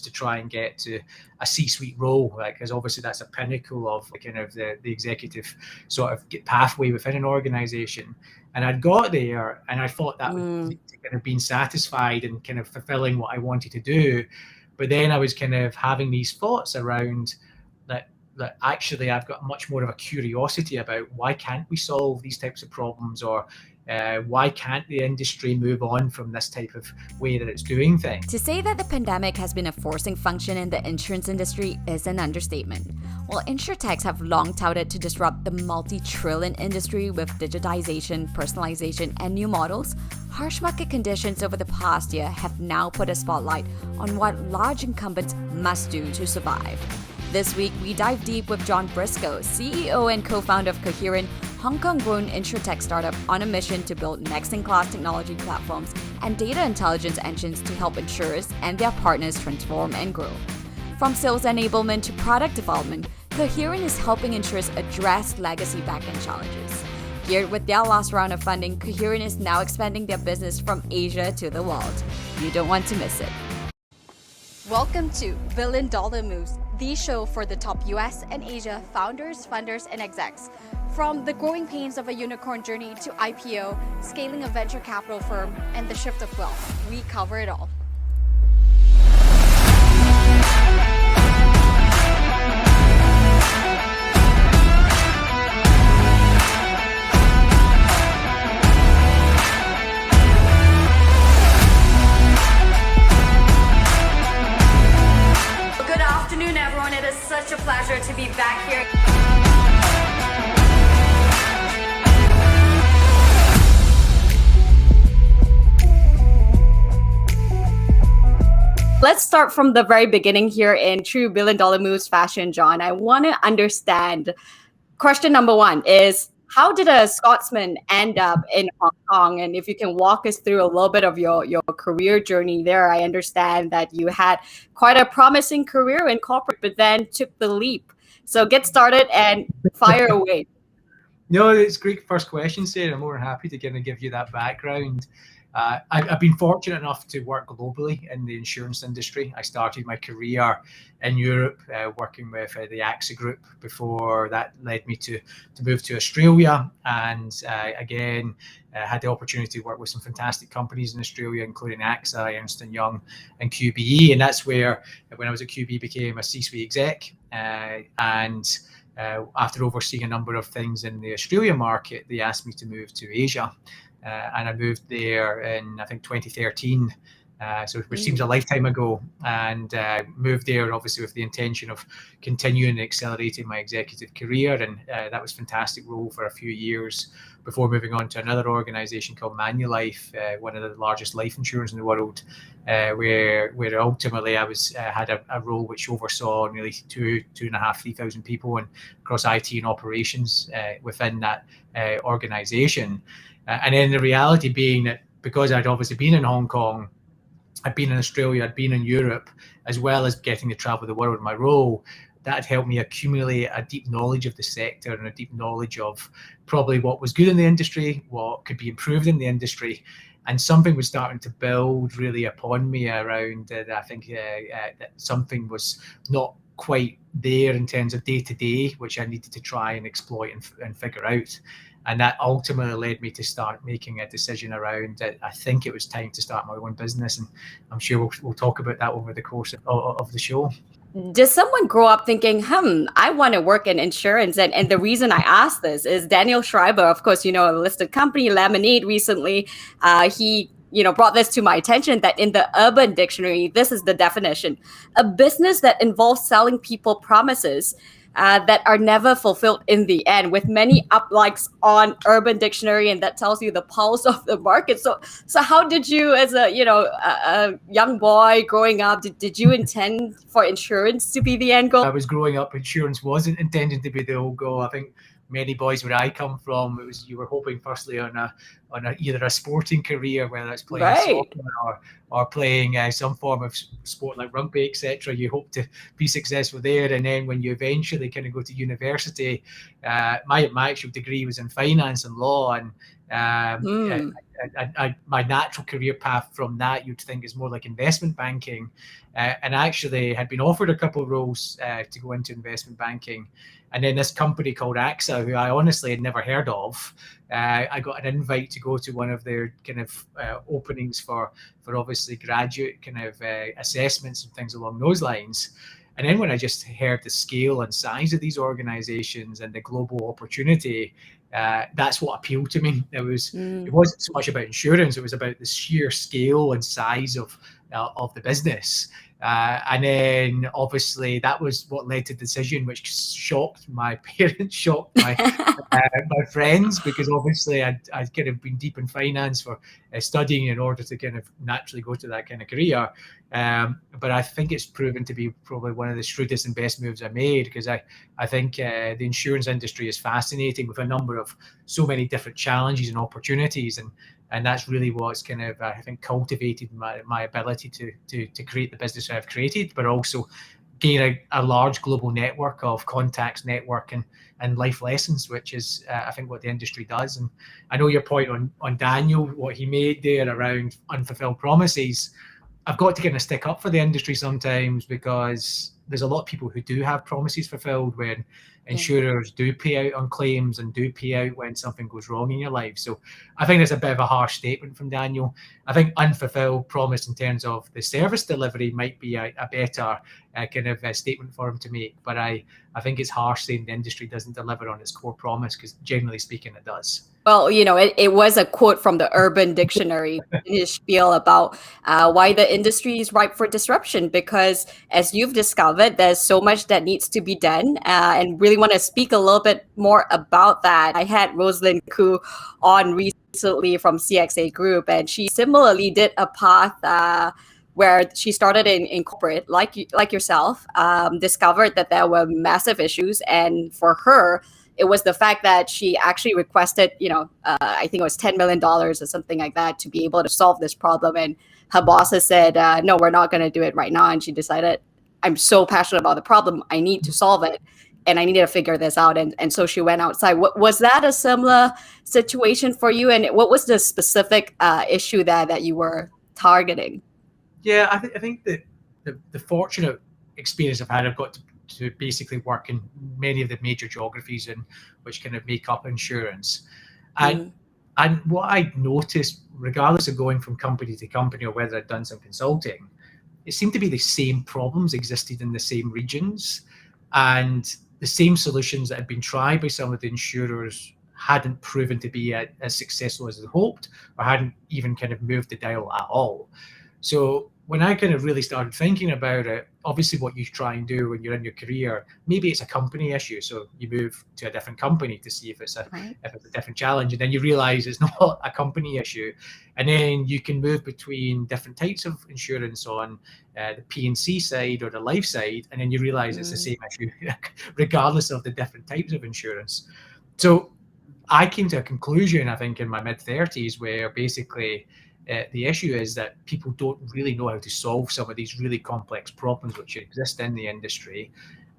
to try and get to a C-suite role, because obviously that's a pinnacle of kind of the executive sort of pathway within an organization. And I'd got there and I thought that would kind of been satisfied and kind of fulfilling what I wanted to do. But then I was kind of having these thoughts around that actually I've got much more of a curiosity about why can't we solve these types of problems, or why can't the industry move on from this type of way that it's doing things? To say that the pandemic has been a forcing function in the insurance industry is an understatement. While insurtechs have long touted to disrupt the multi-trillion industry with digitization, personalization, and new models, harsh market conditions over the past year have now put a spotlight on what large incumbents must do to survive. This week, we dive deep with John Brisco, CEO and co-founder of Coherent, Hong Kong-grown insurtech startup on a mission to build next-in-class technology platforms and data intelligence engines to help insurers and their partners transform and grow. From sales enablement to product development, Coherent is helping insurers address legacy backend challenges. Geared with their last round of funding, Coherent is now expanding their business from Asia to the world. You don't want to miss it. Welcome to Billion Dollar Moves, the show for the top US and Asia founders, funders, and execs. From the growing pains of a unicorn journey to IPO, scaling a venture capital firm, and the shift of wealth, we cover it all. Good afternoon, everyone. It is such a pleasure to be back here. Let's start from the very beginning here in true Billion Dollar Moves fashion, John. I want to understand, question number one is, how did a Scotsman end up in Hong Kong? And if you can walk us through a little bit of your career journey there. I understand that you had quite a promising career in corporate, but then took the leap. So get started and fire away. No, it's a great first question, Sarah. I'm more than happy to give you that background. I've been fortunate enough to work globally in the insurance industry. I started my career in Europe working with the AXA Group. Before that led me to move to Australia, and again had the opportunity to work with some fantastic companies in Australia, including AXA, Ernst & Young, and QBE. And that's where, when I was at QBE, became a C-suite exec. After overseeing a number of things in the Australian market, they asked me to move to Asia. And I moved there in, I think, 2013, which seems a lifetime ago, and moved there obviously with the intention of continuing and accelerating my executive career. And that was a fantastic role for a few years before moving on to another organization called Manulife, one of the largest life insurers in the world, where ultimately I had a role which oversaw nearly 3,000 people and across IT and operations within that organization. And then the reality being that because I'd obviously been in Hong Kong, I'd been in Australia, I'd been in Europe, as well as getting to travel the world in my role, that had helped me accumulate a deep knowledge of the sector and a deep knowledge of probably what was good in the industry, what could be improved in the industry. And something was starting to build really upon me around that. I think that something was not quite there in terms of day-to-day, which I needed to try and exploit and figure out. And that ultimately led me to start making a decision around that. I think it was time to start my own business, and I'm sure we'll talk about that over the course of the show. Does someone grow up thinking, I want to work in insurance? And the reason I ask this is Daniel Schreiber, of course, a listed company, Lemonade, recently, he brought this to my attention that in the Urban Dictionary, this is the definition: a business that involves selling people promises that are never fulfilled in the end, with many uplikes on Urban Dictionary, and that tells you the pulse of the market. So how did you, as a young boy growing up, did you intend for insurance to be the end goal? I was growing up, insurance wasn't intended to be the whole goal. I think many boys where I come from, you were hoping firstly on a either a sporting career, whether it's playing Right. soccer or playing some form of sport like rugby, etc. You hope to be successful there, and then when you eventually kind of go to university, my actual degree was in finance and law, and my natural career path from that you'd think is more like investment banking, and actually had been offered a couple of roles to go into investment banking. And then this company called AXA, who I honestly had never heard of, I got an invite to go to one of their kind of openings for obviously graduate kind of assessments and things along those lines. And then when I just heard the scale and size of these organizations and the global opportunity, that's what appealed to me. It wasn't so much about insurance; it was about the sheer scale and size of the business. And then obviously that was what led to the decision, which shocked my parents, shocked my my friends, because obviously I'd kind of been deep in finance for studying in order to kind of naturally go to that kind of career. But I think it's proven to be probably one of the shrewdest and best moves I made, because I think the insurance industry is fascinating with a number of so many different challenges and opportunities, and that's really what's kind of I think cultivated my ability to create the business I've created, but also gain a large global network of contacts, network, and life lessons, which is I think what the industry does. And I know your point on Daniel, what he made there around unfulfilled promises. I've got to kind of stick up for the industry sometimes, because there's a lot of people who do have promises fulfilled when insurers do pay out on claims and do pay out when something goes wrong in your life. So I think that's a bit of a harsh statement from Daniel. I think unfulfilled promise in terms of the service delivery might be a better kind of statement for him to make. But I think it's harsh saying the industry doesn't deliver on its core promise, because generally speaking, it does. Well, it was a quote from the Urban Dictionary in his spiel about why the industry is ripe for disruption, because as you've discovered, there's so much that needs to be done, and really want to speak a little bit more about that. I had Rosalind Koo on recently from CXA Group, and she similarly did a path where she started in corporate, like yourself, discovered that there were massive issues, and for her, it was the fact that she actually requested, I think it was $10 million or something like that to be able to solve this problem. And her bosses said, no, we're not going to do it right now. And she decided, I'm so passionate about the problem, I need to solve it. And I needed to figure this out. And so she went outside. Was that a similar situation for you? And what was the specific issue that you were targeting? Yeah, I think that the fortunate experience I've had, I've got to basically work in many of the major geographies in which kind of make up insurance. And what I noticed, regardless of going from company to company or whether I'd done some consulting, it seemed to be the same problems existed in the same regions, and the same solutions that had been tried by some of the insurers hadn't proven to be as successful as they hoped, or hadn't even kind of moved the dial at all. So when I kind of really started thinking about it, obviously what you try and do when you're in your career, maybe it's a company issue. So you move to a different company to see if it's a different challenge. And then you realize it's not a company issue. And then you can move between different types of insurance on the P&C side or the life side. And then you realize it's the same issue, regardless of the different types of insurance. So I came to a conclusion, I think, in my mid-30s, where basically the issue is that people don't really know how to solve some of these really complex problems which exist in the industry.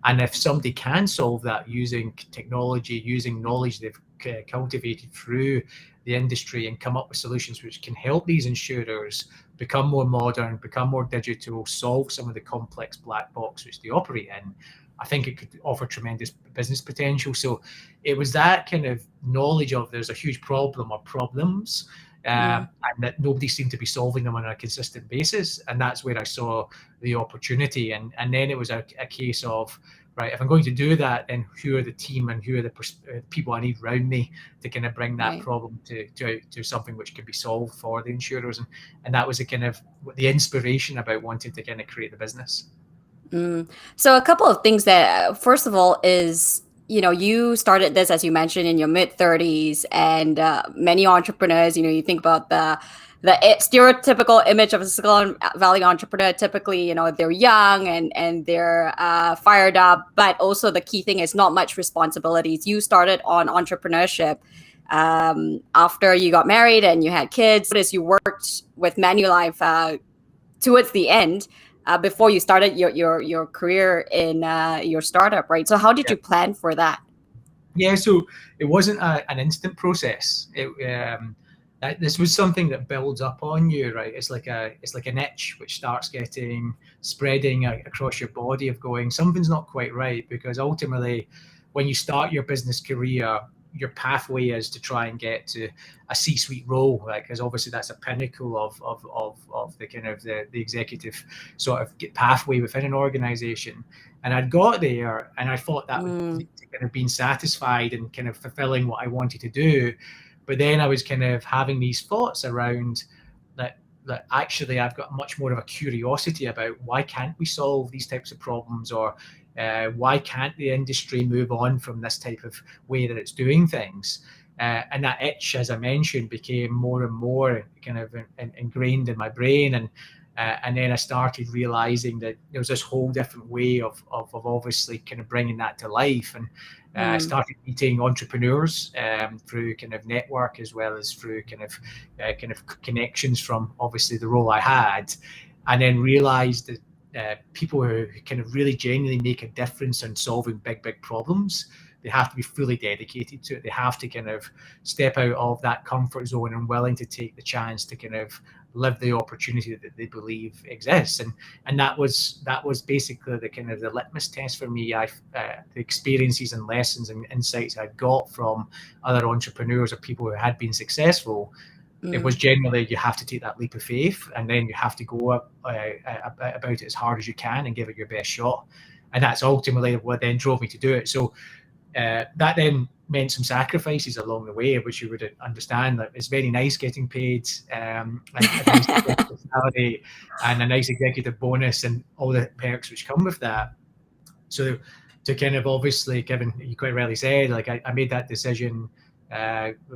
And if somebody can solve that using technology, using knowledge they've cultivated through the industry, and come up with solutions which can help these insurers become more modern, become more digital, solve some of the complex black box which they operate in, I think it could offer tremendous business potential. So it was that kind of knowledge of there's a huge problem or problems, and that nobody seemed to be solving them on a consistent basis. And that's where I saw the opportunity. And then it was a case of, right, if I'm going to do that, then who are the team and who are the people I need around me to kind of bring that problem to something which can be solved for the insurers. And that was the kind of the inspiration about wanting to kind of create the business. So a couple of things that, first of all, is, you started this, as you mentioned, in your mid-30s, and many entrepreneurs, you think about the stereotypical image of a Silicon Valley entrepreneur. Typically, they're young and they're fired up, but also the key thing is not much responsibilities. You started on entrepreneurship. after you got married and you had kids, as you worked with Manulife towards the end, before you started your career in your startup, right? So how did you plan for that? Yeah, so it wasn't an instant process. This was something that builds up on you, right? It's like an itch which starts spreading across your body of going, something's not quite right, because ultimately, when you start your business career, your pathway is to try and get to a C-suite role, right? Because obviously that's a pinnacle of the kind of the executive sort of pathway within an organization. And I'd got there, and I thought that would kind of been satisfied and kind of fulfilling what I wanted to do. But then I was kind of having these thoughts around that actually I've got much more of a curiosity about why can't we solve these types of problems, or why can't the industry move on from this type of way that it's doing things? And that itch, as I mentioned, became more and more kind of ingrained in my brain. And then I started realizing that there was this whole different way of obviously kind of bringing that to life. And I started meeting entrepreneurs through kind of network, as well as through kind of connections from obviously the role I had, and then realized that people who kind of really genuinely make a difference in solving big problems, they have to be fully dedicated to it. They have to kind of step out of that comfort zone and willing to take the chance to kind of live the opportunity that they believe exists. And that was basically the kind of the litmus test for me. The experiences and lessons and insights I got from other entrepreneurs or people who had been successful. It was generally, you have to take that leap of faith, and then you have to go about it as hard as you can and give it your best shot. And that's ultimately what then drove me to do it. So that then meant some sacrifices along the way, which you would understand. That it's very nice getting paid a nice salary and a nice executive bonus and all the perks which come with that. So to kind of obviously, Kevin, you quite rightly said, like I made that decision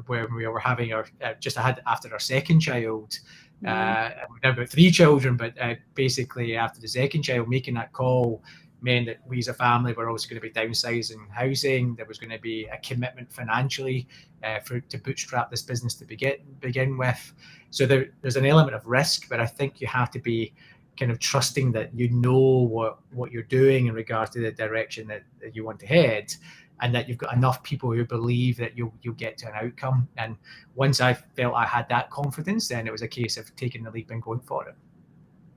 when we were having after our second child. We've now got 3 children, but basically after the second child, making that call meant that we as a family were also going to be downsizing housing. There was going to be a commitment financially to bootstrap this business to begin with. So there's an element of risk, but I think you have to be kind of trusting that you know what you're doing in regards to the direction that you want to head, and that you've got enough people who believe that you'll get to an outcome. And once I felt I had that confidence, then it was a case of taking the leap and going for it.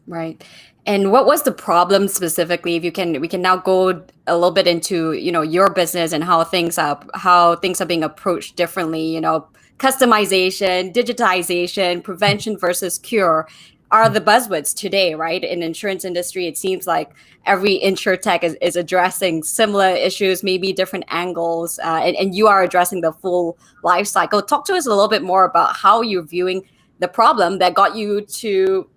Right. And what was the problem specifically? If you can, we can now go a little bit into, your business and how things are being approached differently, customization, digitization, prevention versus cure are the buzzwords today, right? In the insurance industry, it seems like every insurtech is addressing similar issues, maybe different angles, and you are addressing the full life cycle. Talk to us a little bit more about how you're viewing the problem that got you to,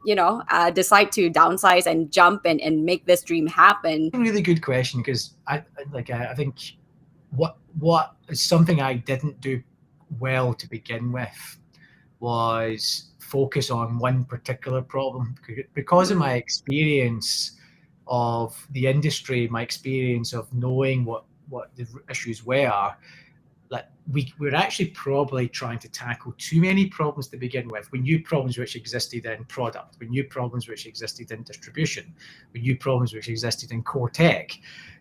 decide to downsize and jump and make this dream happen. Really good question, because I think what is something I didn't do well to begin with was focus on one particular problem, because of my experience of the industry, my experience of knowing what the issues were. Like we're actually probably trying to tackle too many problems to begin with. We knew problems which existed in product, we knew problems which existed in distribution, we knew problems which existed in core tech.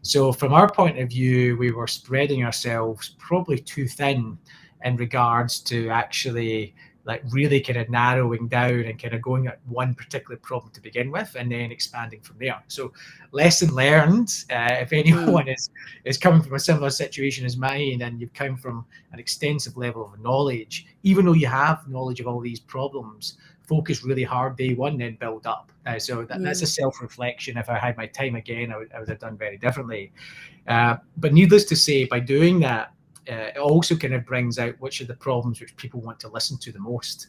So from our point of view, we were spreading ourselves probably too thin in regards to actually like really kind of narrowing down and kind of going at one particular problem to begin with, and then expanding from there. So lesson learned, if anyone is coming from a similar situation as mine, and you've come from an extensive level of knowledge, even though you have knowledge of all these problems, focus really hard day one, then build up. So that's a self-reflection. If I had my time again, I would have done very differently. But needless to say, by doing that, it also kind of brings out which are the problems which people want to listen to the most.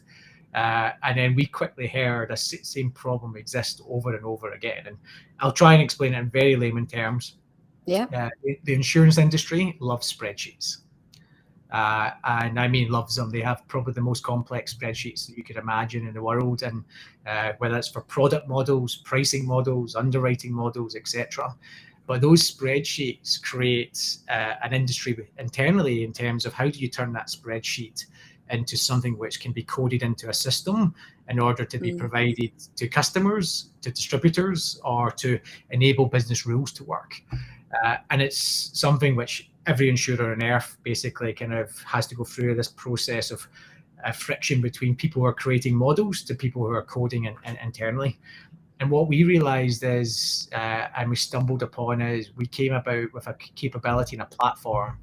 And then we quickly heard the same problem exist over and over again. And I'll try and explain it in very layman terms. Yeah. The insurance industry loves spreadsheets. And I mean loves them. They have probably the most complex spreadsheets that you could imagine in the world. And whether it's for product models, pricing models, underwriting models, etc. But those spreadsheets create an industry internally in terms of how do you turn that spreadsheet into something which can be coded into a system in order to be provided to customers, to distributors, or to enable business rules to work. And it's something which every insurer on earth basically kind of has to go through this process of friction between people who are creating models to people who are coding internally. And what we realized is, and we stumbled upon, is we came about with a capability and a platform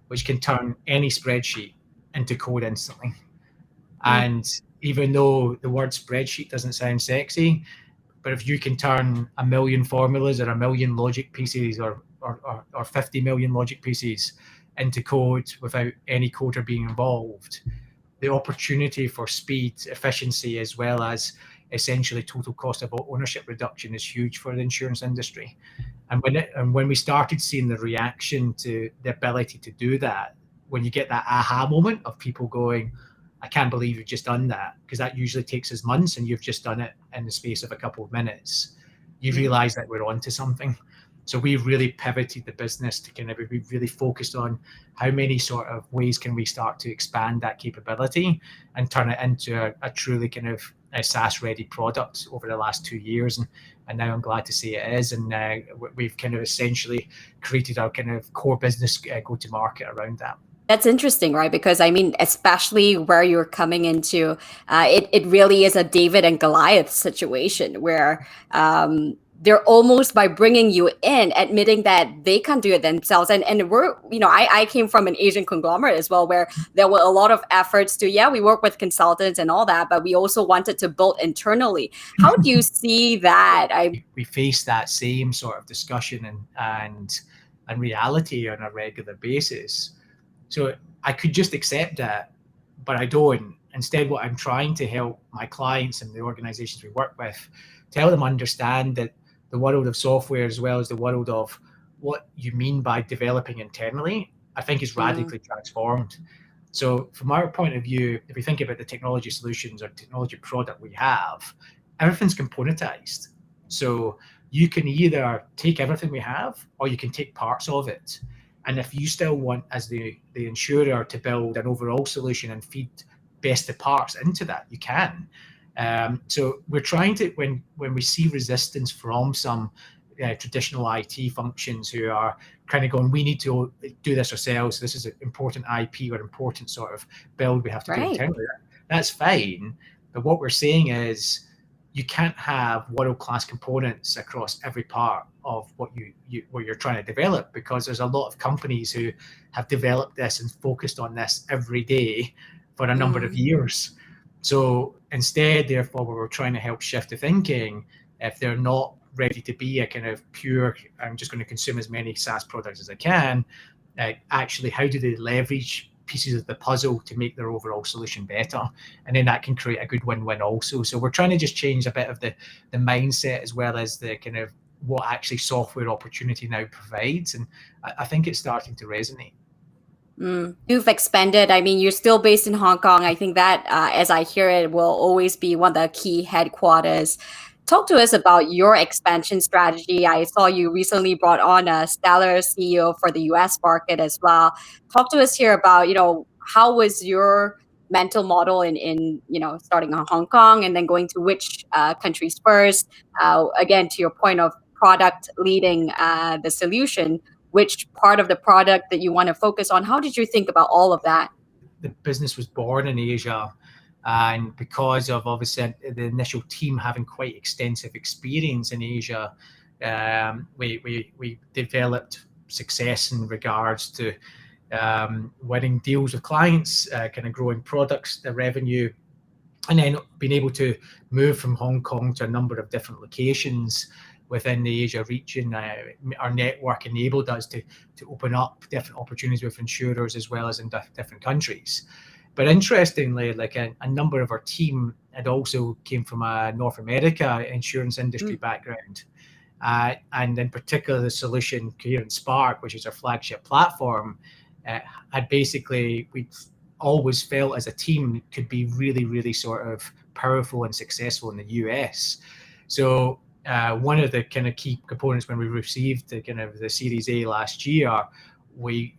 which can turn any spreadsheet into code instantly. And even though the word spreadsheet doesn't sound sexy, but if you can turn 1 million formulas or 1 million logic pieces or 50 million logic pieces into code without any coder being involved, the opportunity for speed, efficiency, as well as essentially total cost of ownership reduction is huge for the insurance industry. And when we started seeing the reaction to the ability to do that, when you get that aha moment of people going, I can't believe you've just done that, because that usually takes us months and you've just done it in the space of a couple of minutes, you realize that we're onto something. So we really pivoted the business to kind of be really focused on how many sort of ways can we start to expand that capability and turn it into a truly kind of a SaaS-ready product over the last 2 years. And now I'm glad to say it is. And we've kind of essentially created our kind of core business go-to-market around that. That's interesting, right? Because I mean, especially where you're coming into, it really is a David and Goliath situation where they're almost, by bringing you in, admitting that they can't do it themselves. And we're, I came from an Asian conglomerate as well, where there were a lot of efforts to, we work with consultants and all that, but we also wanted to build internally. How do you see that? We face that same sort of discussion and reality on a regular basis. So I could just accept that, but I don't. Instead, what I'm trying to help my clients and the organizations we work with, tell them understand that the world of software, as well as the world of what you mean by developing internally, I think is radically transformed. So from our point of view, if we think about the technology solutions or technology product we have, everything's componentized. So you can either take everything we have, or you can take parts of it. And if you still want, as the insurer, to build an overall solution and feed best of parts into that, you can. So we're trying to, when we see resistance from some traditional IT functions who are kind of going, we need to do this ourselves, this is an important IP or important sort of build we have to do internally, that's fine. But what we're saying is, you can't have world-class components across every part of what you're trying to develop, because there's a lot of companies who have developed this and focused on this every day for a number of years. So instead, therefore, we're trying to help shift the thinking. If they're not ready to be a kind of pure, I'm just going to consume as many SaaS products as I can, actually, how do they leverage pieces of the puzzle to make their overall solution better? And then that can create a good win-win also. So we're trying to just change a bit of the mindset, as well as the kind of what actually software opportunity now provides. And I think it's starting to resonate. You've expanded. I mean, you're still based in Hong Kong. I think that, as I hear it, will always be one of the key headquarters. Talk to us about your expansion strategy. I saw you recently brought on a stellar CEO for the US market as well. Talk to us here about, how was your mental model in starting in Hong Kong and then going to which countries first? Again, to your point of product leading the solution, which part of the product that you want to focus on? How did you think about all of that? The business was born in Asia. And because of obviously the initial team having quite extensive experience in Asia, we developed success in regards to winning deals with clients, kind of growing products, the revenue, and then being able to move from Hong Kong to a number of different locations within the Asia region. Our network enabled us to open up different opportunities with insurers, as well as in different countries. But interestingly, like a number of our team had also came from a North America insurance industry background. And in particular, the solution Coherent Spark, which is our flagship platform, had basically, we always felt as a team could be really, really sort of powerful and successful in the US. So one of the kind of key components when we received the Series A last year, we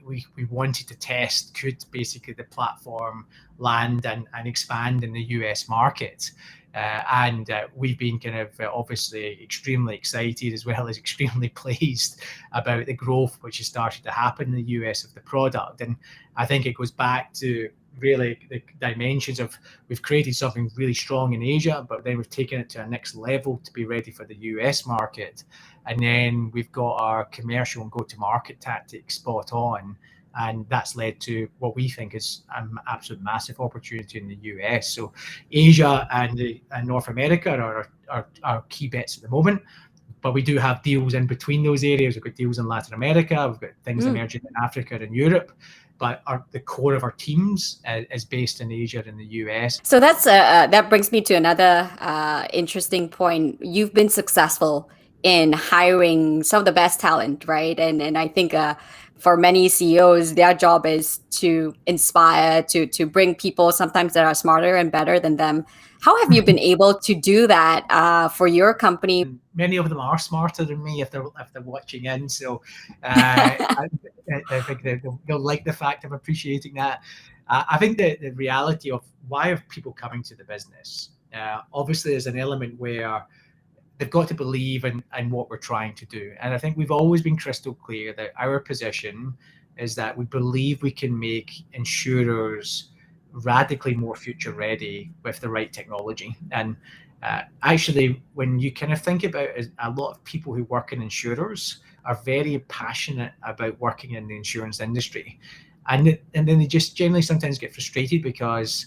wanted to test, could basically the platform land and expand in the US market. And we've been obviously extremely excited, as well as extremely pleased about the growth which has started to happen in the US of the product. And I think it goes back to really the dimensions of, we've created something really strong in Asia, but then we've taken it to a next level to be ready for the US market. And then we've got our commercial and go-to-market tactics spot on. And that's led to what we think is an absolute massive opportunity in the US. So Asia and North America are key bets at the moment. But we do have deals in between those areas. We've got deals in Latin America. We've got things emerging in Africa and Europe. But the core of our teams is based in Asia and the US. So that brings me to another interesting point. You've been successful in hiring some of the best talent, right? And I think for many CEOs, their job is to inspire, to bring people sometimes that are smarter and better than them. How have you been able to do that for your company? Many of them are smarter than me if they're watching in. So I think they'll like the fact of appreciating that. I think the reality of why are people coming to the business? Obviously, there's an element where they've got to believe in what we're trying to do. And I think we've always been crystal clear that our position is that we believe we can make insurers radically more future ready with the right technology. And actually, when you kind of think about it, a lot of people who work in insurers are very passionate about working in the insurance industry. And then they just generally sometimes get frustrated because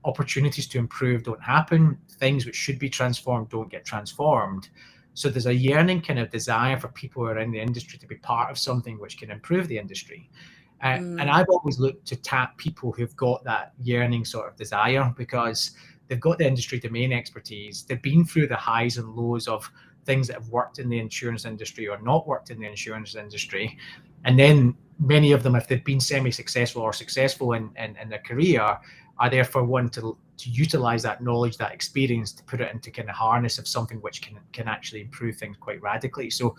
opportunities to improve don't happen. Things which should be transformed don't get transformed. So there's a yearning kind of desire for people who are in the industry to be part of something which can improve the industry. And I've always looked to tap people who've got that yearning sort of desire, because they've got the industry domain expertise. They've been through the highs and lows of things that have worked in the insurance industry or not worked in the insurance industry. And then many of them, if they've been semi-successful or successful in their career, are therefore one to utilize that knowledge, that experience, to put it into kind of harness of something which can actually improve things quite radically. So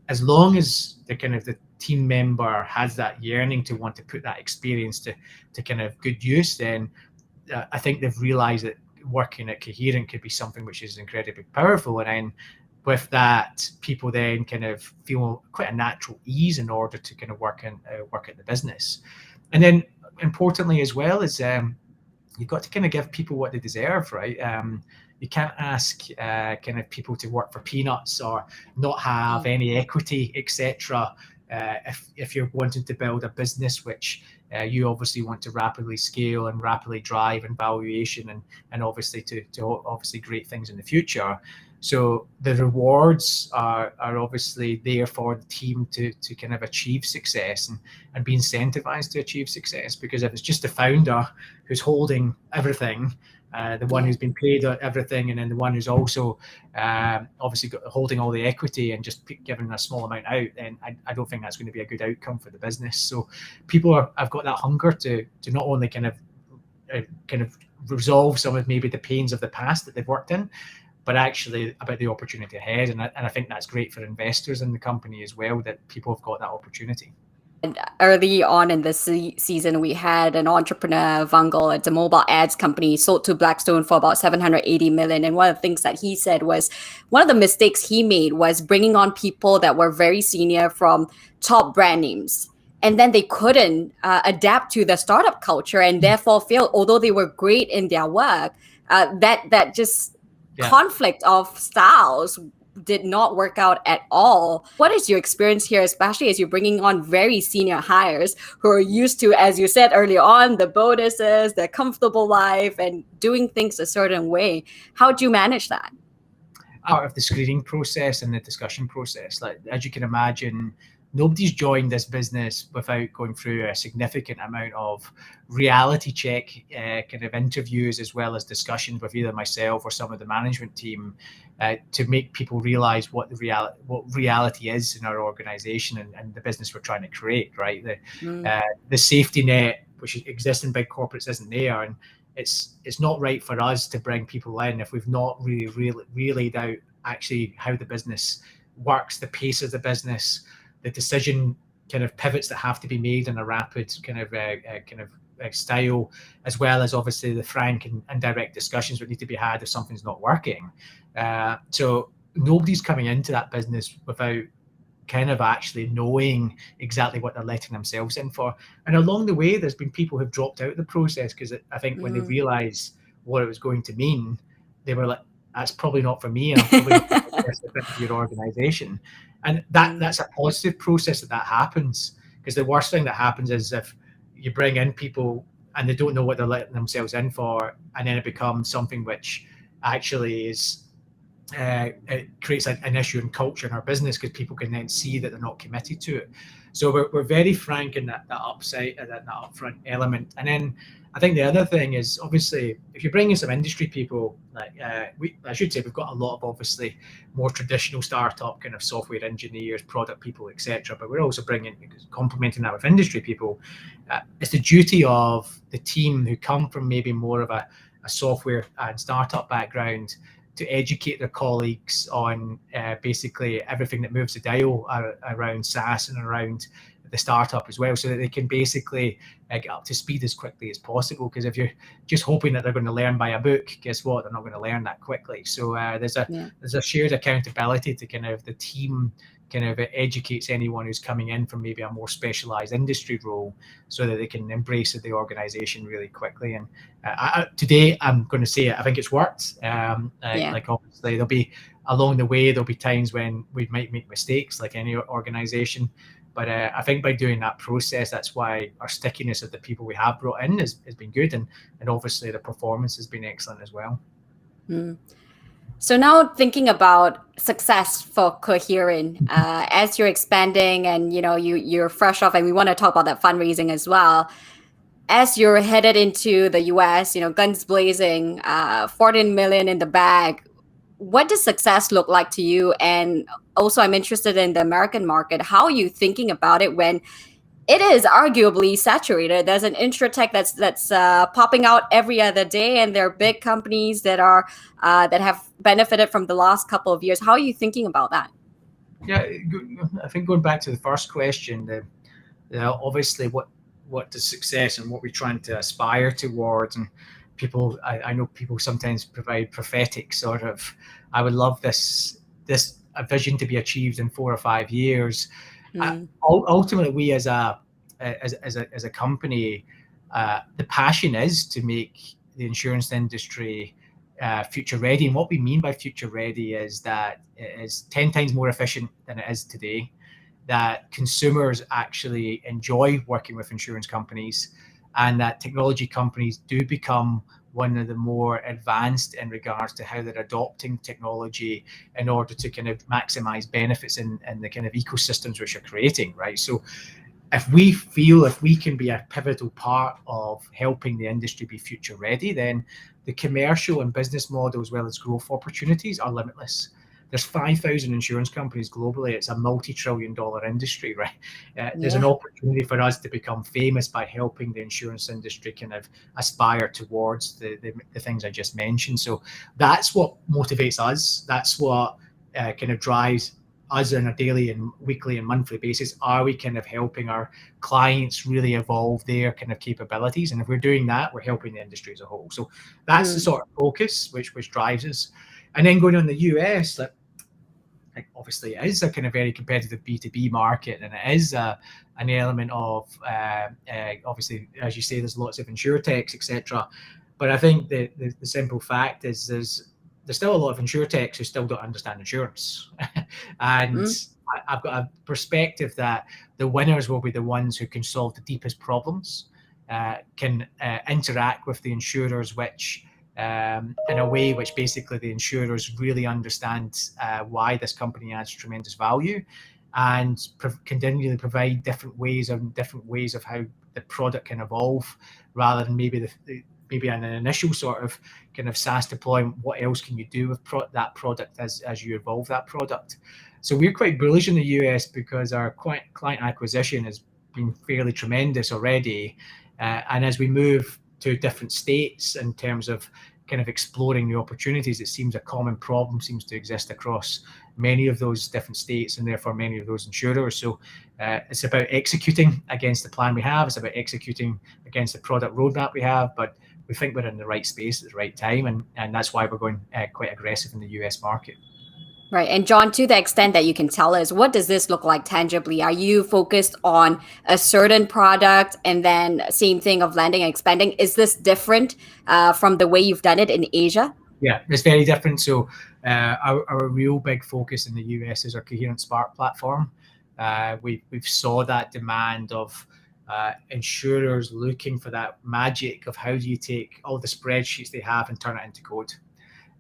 as long as the team member has that yearning to want to put that experience to kind of good use, then I think they've realized that working at Coherent could be something which is incredibly powerful. And then with that, people then kind of feel quite a natural ease in order to kind of work at the business. And then importantly as well is you've got to kind of give people what they deserve, right? You can't ask kind of people to work for peanuts or not have any equity, etc. If you're wanting to build a business which you obviously want to rapidly scale and rapidly drive in valuation and obviously to obviously great things in the future. So the rewards are obviously there for the team to kind of achieve success and be incentivized to achieve success. Because if it's just the founder who's holding everything, the one who's been paid everything, and then the one who's also obviously holding all the equity and just giving a small amount out, then I don't think that's going to be a good outcome for the business. So people have got that hunger to not only kind of resolve some of maybe the pains of the past that they've worked in, but actually about the opportunity ahead. And I think that's great for investors in the company as well, that people have got that opportunity. And early on in this season, we had an entrepreneur, Vangel. It's a mobile ads company, sold to Blackstone for about 780 million. And one of the things that he said was one of the mistakes he made was bringing on people that were very senior from top brand names. And then they couldn't adapt to the startup culture and therefore failed, although they were great in their work. That just conflict of styles did not work out at all. What is your experience here, especially as you're bringing on very senior hires who are used to, as you said earlier on, the bonuses, the comfortable life, and doing things a certain way? How do you manage that? Part of the screening process and the discussion process, like as you can imagine, nobody's joined this business without going through a significant amount of reality check kind of interviews, as well as discussions with either myself or some of the management team to make people realize what reality is in our organization and the business we're trying to create, right? The safety net which exists in big corporates isn't there, and it's not right for us to bring people in if we've not really laid out actually how the business works, the pace of the business, the decision kind of pivots that have to be made in a rapid kind of style, as well as obviously the frank and direct discussions that need to be had if something's not working. So nobody's coming into that business without kind of actually knowing exactly what they're letting themselves in for. And along the way, there's been people who've dropped out of the process because I think when they realized what it was going to mean, they were like, that's probably not for me, and I'm probably not the best fit for your organization. And that's a positive process that happens, because the worst thing that happens is if you bring in people and they don't know what they're letting themselves in for, and then it becomes something which actually is it creates an issue in culture in our business, because people can then see that they're not committed to it. So we're very frank in that upside, that upfront element. And then I think the other thing is, obviously, if you bring in some industry people, like I should say, we've got a lot of obviously more traditional startup kind of software engineers, product people, etc. But we're also complementing that with industry people. It's the duty of the team who come from maybe more of a software and startup background to educate their colleagues on basically everything that moves the dial around SaaS and around the startup as well, so that they can basically get up to speed as quickly as possible. Because if you're just hoping that they're going to learn by a book, guess what? They're not going to learn that quickly. So there's a shared accountability to kind of the team kind of educates anyone who's coming in from maybe a more specialized industry role, so that they can embrace the organization really quickly. And today, I'm going to say it, I think it's worked. Like obviously along the way, there'll be times when we might make mistakes like any organization. But I think by doing that process, that's why our stickiness of the people we have brought in has been good. And obviously the performance has been excellent as well. So now thinking about success for Coherent, as you're expanding and you're fresh off, and we want to talk about that fundraising as well. As you're headed into the US, guns blazing, 14 million in the bag, what does success look like to you? And also, I'm interested in the American market. How are you thinking about it when it is arguably saturated? There's an insurtech that's popping out every other day, and there are big companies that have benefited from the last couple of years. How are you thinking about that? Yeah, I think going back to the first question, obviously what does success and what we're trying to aspire towards, and people, I know people sometimes provide prophetic sort of, I would love this a vision to be achieved in 4 or 5 years. Ultimately, we as a company, the passion is to make the insurance industry future ready. And what we mean by future ready is that it is 10 times more efficient than it is today, that consumers actually enjoy working with insurance companies, and that technology companies do become one of the more advanced in regards to how they're adopting technology in order to kind of maximize benefits in the kind of ecosystems which are creating, right? So if we can be a pivotal part of helping the industry be future ready, then the commercial and business model as well as growth opportunities are limitless. There's 5,000 insurance companies globally. It's a multi-trillion-dollar industry, right? There's an opportunity for us to become famous by helping the insurance industry kind of aspire towards the things I just mentioned. So that's what motivates us. That's what kind of drives us on a daily and weekly and monthly basis. Are we kind of helping our clients really evolve their kind of capabilities? And if we're doing that, we're helping the industry as a whole. So that's the sort of focus which drives us. And then going on the US, obviously it is a kind of very competitive B2B market, and it is an element of obviously, as you say, there's lots of insurtechs, etc. But I think the simple fact is there's still a lot of insurtechs who still don't understand insurance. And I've got a perspective that the winners will be the ones who can solve the deepest problems, can interact with the insurers, which in a way which basically the insurers really understand why this company adds tremendous value, and continually provide different ways of how the product can evolve, rather than maybe an initial sort of kind of SaaS deployment. What else can you do with that product as you evolve that product? So we're quite bullish in the US because our client acquisition has been fairly tremendous already, and as we move to different states in terms of kind of exploring the opportunities. It seems a common problem seems to exist across many of those different states and therefore many of those insurers. So it's about executing against the plan we have. It's about executing against the product roadmap we have, but we think we're in the right space at the right time, and that's why we're going quite aggressive in the US market. Right. And John, to the extent that you can tell us, what does this look like tangibly? Are you focused on a certain product and then same thing of landing and expanding? Is this different from the way you've done it in Asia? Yeah, it's very different. So our real big focus in the US is our Coherent Spark platform. We've saw that demand of insurers looking for that magic of how do you take all the spreadsheets they have and turn it into code.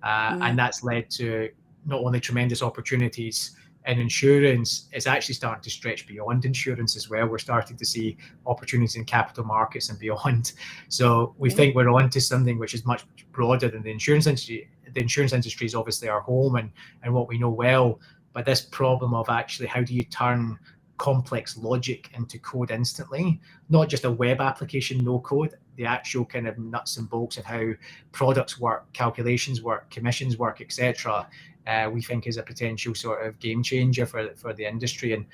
And that's led to not only tremendous opportunities in insurance, it's actually starting to stretch beyond insurance as well. We're starting to see opportunities in capital markets and beyond. So we think we're onto something which is much broader than the insurance industry. The insurance industry is obviously our home and what we know well, but this problem of actually how do you turn complex logic into code instantly, not just a web application, no code, the actual kind of nuts and bolts of how products work, calculations work, commissions work, etc. We think is a potential sort of game changer for the industry, and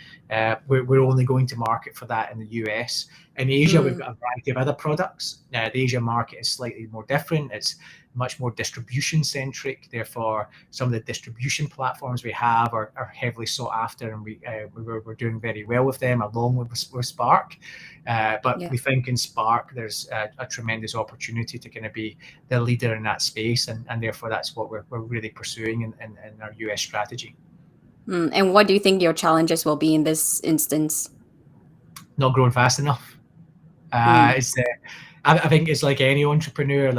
we're only going to market for that in the US. In Asia, we've got a variety of other products. The Asia market is slightly more different. It's much more distribution centric. Therefore, some of the distribution platforms we have are heavily sought after, and we're doing very well with them along with Spark. But we think in Spark, there's a tremendous opportunity to kind of be the leader in that space. And therefore, that's what we're really pursuing in our US strategy. And what do you think your challenges will be in this instance? Not growing fast enough. I think it's like any entrepreneur,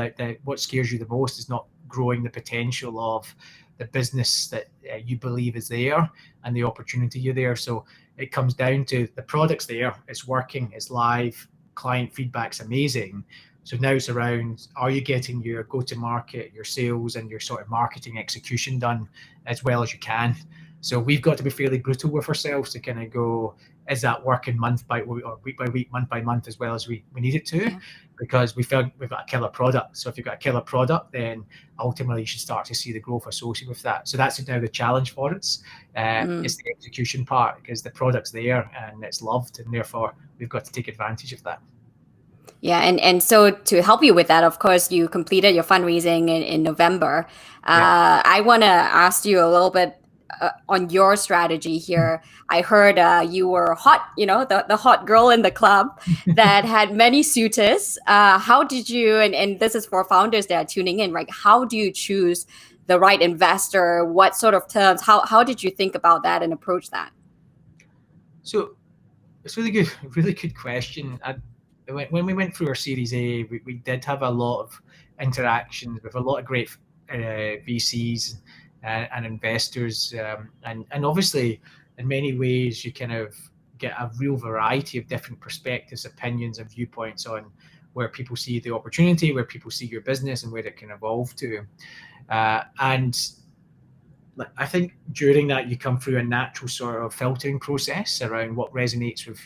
what scares you the most is not growing the potential of the business that you believe is there and the opportunity you're there. So it comes down to the product's there, it's working, it's live, client feedback's amazing. So now it's around, are you getting your go-to-market, your sales and your sort of marketing execution done as well as you can? So we've got to be fairly brutal with ourselves to kind of go, is that working month by week or week by week, month by month as well as we need it to? Yeah. Because we felt we've got a killer product. So if you've got a killer product, then ultimately you should start to see the growth associated with that. So that's now the challenge for us. It's the execution part, because the product's there and it's loved, and therefore we've got to take advantage of that. Yeah, and so to help you with that, of course, you completed your fundraising in November. I want to ask you a little bit on your strategy here. I heard you were hot, the hot girl in the club that had many suitors. How did you, and this is for founders that are tuning in, right? How do you choose the right investor? What sort of terms? How did you think about that and approach that? So it's really good question. When we went through our Series A, we did have a lot of interactions with a lot of great VCs and investors, and obviously in many ways you kind of get a real variety of different perspectives, opinions and viewpoints on where people see the opportunity, where people see your business and where it can evolve to. And I think during that you come through a natural sort of filtering process around what resonates with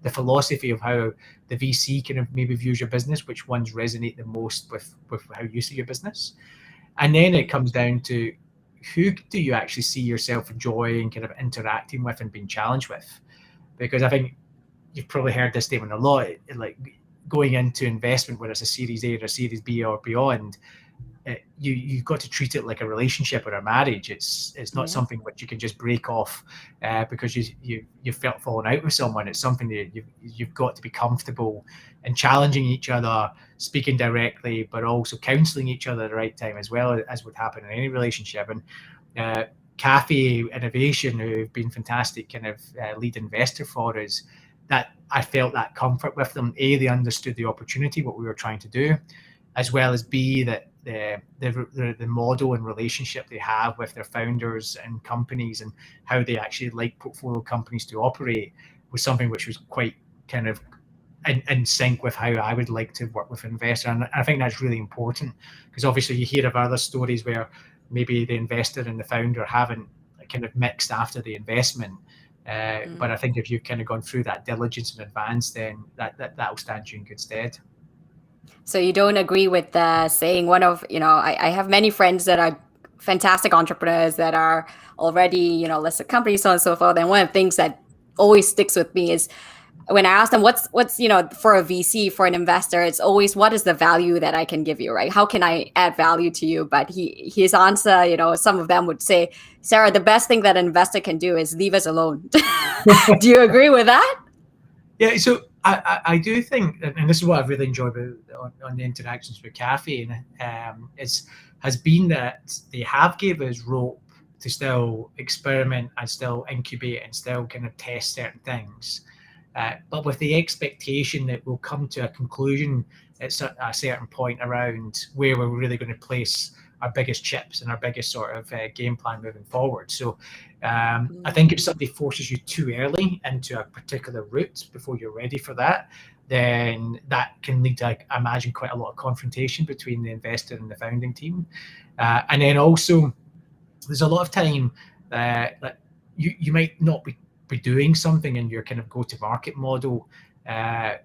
the philosophy of how the VC kind of maybe views your business, which ones resonate the most with how you see your business. And then it comes down to who do you actually see yourself enjoying kind of interacting with and being challenged with? Because I think you've probably heard this statement a lot, like going into investment, whether it's a Series A or a Series B or beyond, you've got to treat it like a relationship or a marriage. It's not something which you can just break off because you felt falling out with someone. It's something that you've got to be comfortable in challenging each other, speaking directly, but also counseling each other at the right time as well, as would happen in any relationship. And Cafe Innovation, who've been fantastic kind of lead investor for us, that I felt that comfort with them. A, they understood the opportunity, what we were trying to do, as well as B, that the model and relationship they have with their founders and companies and how they actually like portfolio companies to operate was something which was quite kind of in sync with how I would like to work with an investor. And I think that's really important, because obviously you hear of other stories where maybe the investor and the founder haven't kind of mixed after the investment. But I think if you've kind of gone through that diligence in advance, then that will stand you in good stead. So you don't agree with the saying, I have many friends that are fantastic entrepreneurs that are already, listed companies, so on and so forth. And one of the things that always sticks with me is when I ask them what's for a VC, for an investor, it's always, what is the value that I can give you, right? How can I add value to you? But his answer, some of them would say, Sarah, the best thing that an investor can do is leave us alone. Do you agree with that? Yeah, so I do think, and this is what I've really enjoyed on the interactions with Cafe, and has been that they have gave us rope to still experiment and still incubate and still kind of test certain things, but with the expectation that we'll come to a conclusion at a certain point around where we're really going to place our biggest chips and our biggest sort of game plan moving forward. So I think if somebody forces you too early into a particular route before you're ready for that, then that can lead to, I imagine, quite a lot of confrontation between the investor and the founding team. And then also, there's a lot of time that you might not be doing something in your kind of go-to-market model,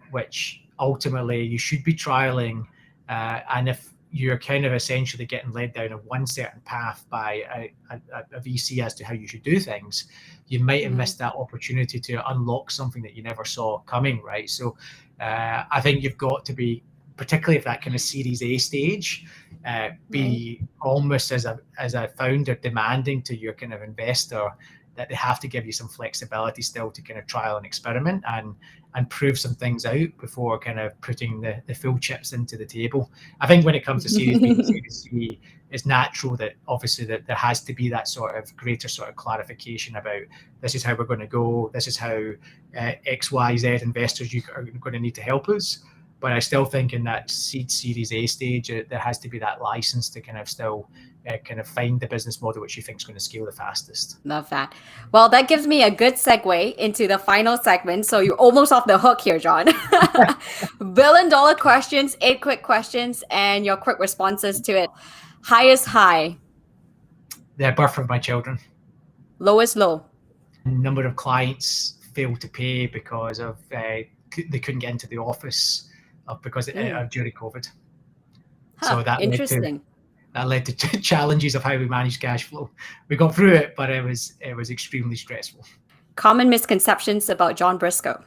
which ultimately you should be trialing. And if you're kind of essentially getting led down a one certain path by a VC as to how you should do things, you might have missed that opportunity to unlock something that you never saw coming, right? So I think you've got to be, particularly if that kind of Series A stage, be almost as a founder demanding to your kind of investor that they have to give you some flexibility still to kind of trial and experiment and prove some things out before kind of putting the full chips into the table. I think when it comes to Series B and Series C, it's natural that obviously that there has to be that sort of greater sort of clarification about this is how we're going to go, this is how X, Y, Z investors you are going to need to help us. But I still think in that seed Series A stage, there has to be that license to kind of still kind of find the business model which you think is going to scale the fastest. Love that. Well, that gives me a good segue into the final segment. So you're almost off the hook here, John. $1 billion questions, 8 quick questions, and your quick responses to it. Highest high? The birth of my children. Lowest low? Number of clients failed to pay because of they couldn't get into the office because during COVID. So that interesting. That led to challenges of how we manage cash flow. We got through it, but it was extremely stressful. Common misconceptions about John Brisco?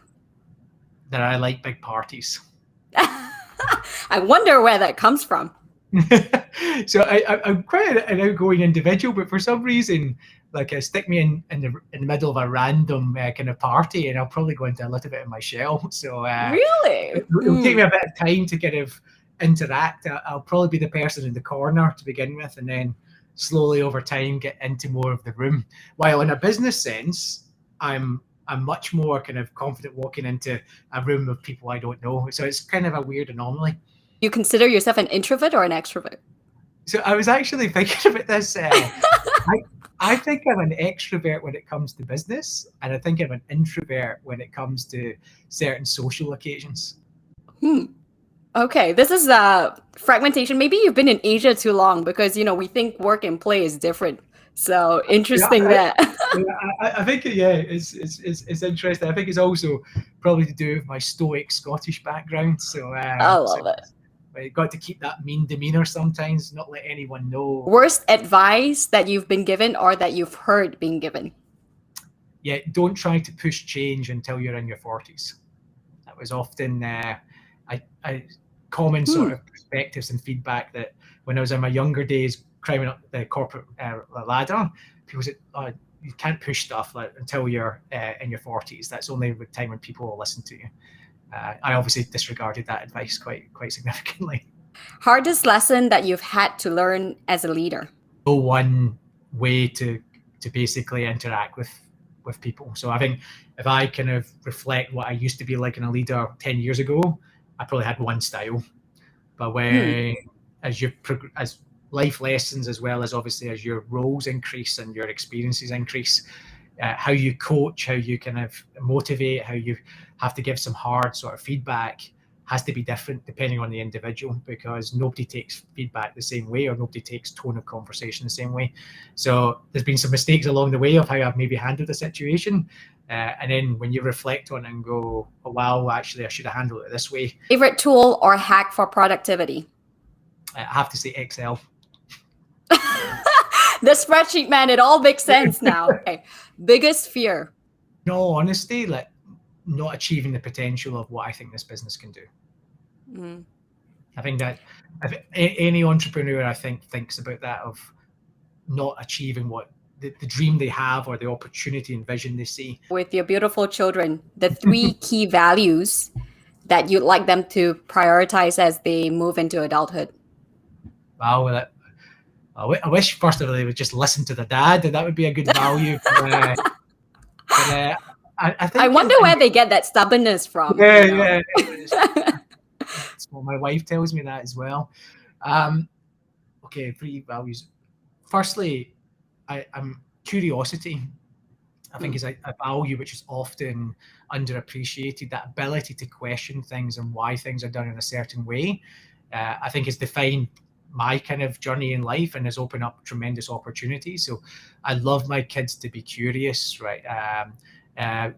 That I like big parties. I wonder where that comes from. So I'm quite an outgoing individual, but for some reason, stick me in the middle of a random kind of party, and I'll probably go into a little bit of my shell. So really, it'll take me a bit of time to kind of interact. I'll probably be the person in the corner to begin with, and then slowly over time get into more of the room. While in a business sense, I'm much more kind of confident walking into a room of people I don't know. So it's kind of a weird anomaly. You consider yourself an introvert or an extrovert? So I was actually thinking about this. I think I'm an extrovert when it comes to business, and I think I'm an introvert when it comes to certain social occasions. Okay, this is fragmentation. Maybe you've been in Asia too long, because we think work and play is different. So interesting that. I think it's interesting. I think it's also probably to do with my stoic Scottish background. So I love it. You got to keep that mean demeanor sometimes, not let anyone know. Worst advice that you've been given or that you've heard being given? Yeah, don't try to push change until you're in your 40s. That was often common sort of perspectives and feedback that when I was in my younger days, climbing up the corporate ladder, people said, "Oh, you can't push stuff until you're in your 40s. That's only the time when people will listen to you." I obviously disregarded that advice quite significantly. Hardest lesson that you've had to learn as a leader? No one way to basically interact with people. So I think if I kind of reflect what I used to be like in a leader 10 years ago, I probably had one style. But as life lessons, as well as obviously as your roles increase and your experiences increase, how you coach, how you kind of motivate, how you have to give some hard sort of feedback, has to be different depending on the individual, because nobody takes feedback the same way, or nobody takes tone of conversation the same way. So there's been some mistakes along the way of how I've maybe handled the situation. And then when you reflect on it and go, oh, wow, actually, I should have handled it this way. Favorite tool or hack for productivity? I have to say Excel. The spreadsheet, man, it all makes sense now. Okay. Biggest fear? No, honestly, like not achieving the potential of what I think this business can do. I think that if any entrepreneur, I think, thinks about that, of not achieving what the dream they have, or the opportunity and vision they see. With your beautiful children, the 3 key values that you'd like them to prioritize as they move into adulthood. Wow, I wish first of all they would just listen to the dad, and that would be a good value. I think I wonder where they get that stubbornness from. Yeah. Well, my wife tells me that as well. Okay, 3 values. Firstly, I'm curiosity. I think is a value which is often underappreciated. That ability to question things and why things are done in a certain way, I think has defined my kind of journey in life and has opened up tremendous opportunities. So I love my kids to be curious, right?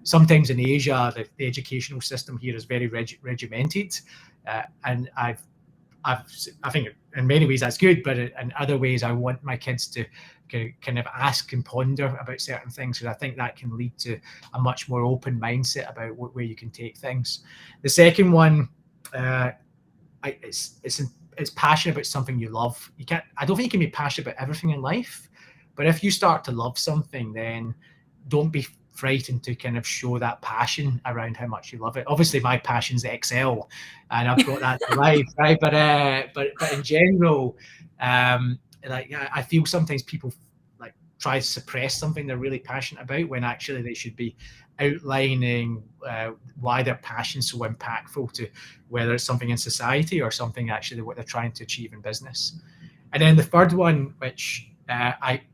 Sometimes in Asia, the educational system here is very regimented, and I think in many ways that's good, but in other ways I want my kids to kind of ask and ponder about certain things, because I think that can lead to a much more open mindset about where you can take things. The second one, it's passion about something you love. I don't think you can be passionate about everything in life, but if you start to love something, then don't be frightened to kind of show that passion around how much you love it. Obviously, my passion's Excel, and I've got that to life, right? But in general, like I feel sometimes people like try to suppress something they're really passionate about, when actually they should be outlining why their passion's so impactful to whether it's something in society or something actually what they're trying to achieve in business. And then the third one, which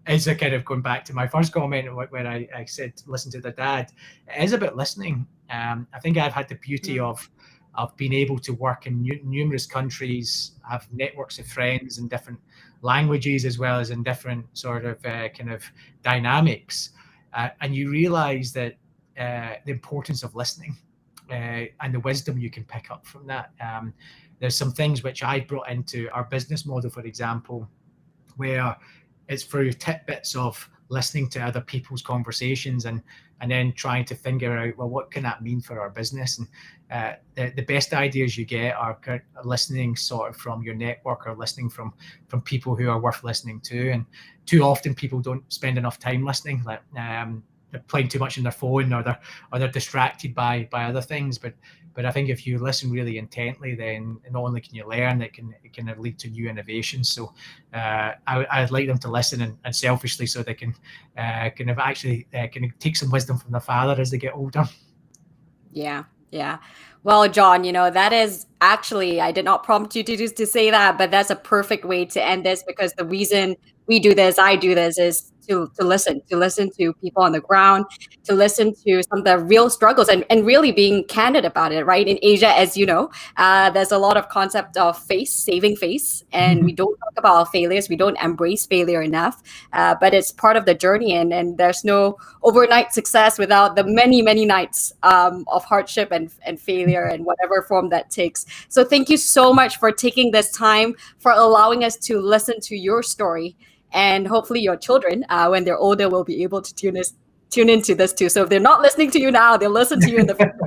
is a kind of going back to my first comment where I said listen to the dad, it is about listening. I think I've had the beauty of being able to work in numerous countries, have networks of friends in different languages, as well as in different sort of kind of dynamics, and you realize that the importance of listening and the wisdom you can pick up from that. There's some things which I brought into our business model, for example, where it's through tidbits of listening to other people's conversations and then trying to figure out, well, what can that mean for our business? And the best ideas you get are listening sort of from your network, or listening from people who are worth listening to. And too often people don't spend enough time listening. Like they're playing too much on their phone, or they're distracted by other things. But I think if you listen really intently, then not only can you learn, it can lead to new innovations. So I'd like them to listen and selfishly, so they can kind of actually take some wisdom from their father as they get older. Yeah. Well, John, that is actually, I did not prompt you to say that, but that's a perfect way to end this, because the reason I do this is to listen to people on the ground, to listen to some of the real struggles and really being candid about it, right? In Asia, as you know, there's a lot of concept of saving face, and we don't talk about failures. We don't embrace failure enough, but it's part of the journey, and there's no overnight success without the many, many nights of hardship and failure and whatever form that takes. So thank you so much for taking this time, for allowing us to listen to your story. And hopefully your children, when they're older, will be able to tune into this too. So if they're not listening to you now, they'll listen to you in the future.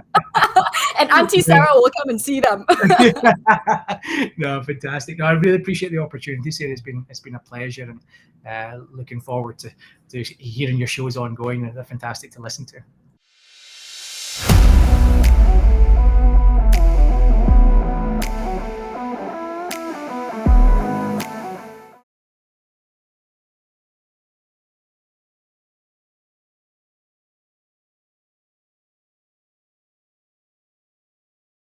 And Auntie Sarah will come and see them. No, fantastic. No, I really appreciate the opportunity, Sarah. It's been a pleasure, and looking forward to hearing your shows ongoing. They're fantastic to listen to.